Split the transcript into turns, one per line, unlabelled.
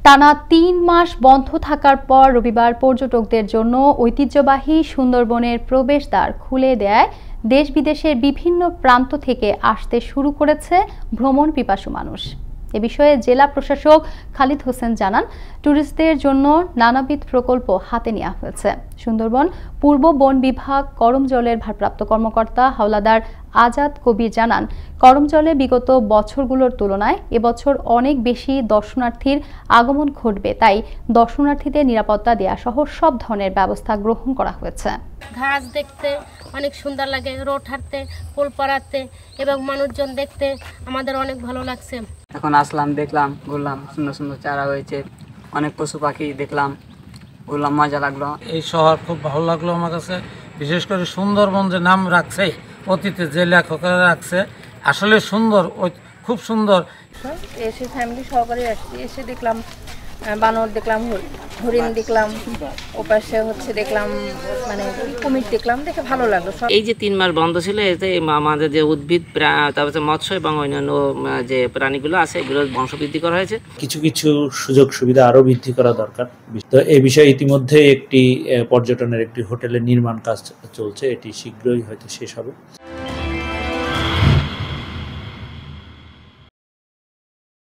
টানা ৩ মাস বন্ধ থাকার পর রবিবার পর্যটকদের জন্য ঐতিহ্যবাহী সুন্দরবনের প্রবেশদ্বার খুলে দেয় দেশ বিদেশের বিভিন্ন প্রান্ত থেকে আসতে শুরু করেছে ভ্রমণ পিপাসু মানুষ। এ বিষয়ে জেলা প্রশাসক খালিদ হোসেন জানান, ট্যুরিস্টদের জন্য নানাবিধ প্রকল্প হাতে নেওয়া হয়েছে। সুন্দরবন পূর্ব বন বিভাগ করমজলের ভারপ্রাপ্ত কর্মকর্তা হাওলাদার আজাদ কবির জানান, করমজলে বিগত বছরগুলোর তুলনায় এবছর অনেক বেশি দর্শনার্থীর আগমন ঘটবে, তাই দর্শনার্থীদের নিরাপত্তা দেওয়া সহ সব ধরনের ব্যবস্থা গ্রহণ করা হয়েছে।
ঘাস দেখতে অনেক সুন্দর লাগে, রোড হাঁটতে, পোল পাড়াতে এবং মানুষজন দেখতে আমাদের অনেক ভালো লাগছে।
এখন আসলাম, দেখলাম, ঘুরলাম, সুন্দর সুন্দর চারা হয়েছে, অনেক পশু পাখি দেখলাম, ঘুরলাম, মজা লাগলো।
এই শহর খুব ভালো লাগলো আমার কাছে, বিশেষ করে সুন্দরবন যে নাম রাখছে, অতীতে যে লেখকেরা রাখছে, আসলে সুন্দর, খুব সুন্দর।
এসে ফ্যামিলি সহকারে আসছি, এসে দেখলাম বানর দেখলাম, হরিণ দেখলাম, ওপাশে দেখলাম মানে কুমির দেখলাম, দেখে ভালো লাগলো।
এই যে 3 মাস বন্ধ ছিল, এতে আমাদের যে উদ্ভিদ, তারপর মৎস্য এবং অন্যান্য যে প্রাণীগুলো আছে এগুলো বংশবৃদ্ধি করা হয়েছে।
কিছু কিছু সুযোগ সুবিধা আরো বৃদ্ধি করা দরকার। তো এই বিষয়ে ইতিমধ্যে একটি পর্যটনের একটি হোটেলের নির্মাণ কাজ চলছে, এটি শীঘ্রই হয়তো শেষ হবে।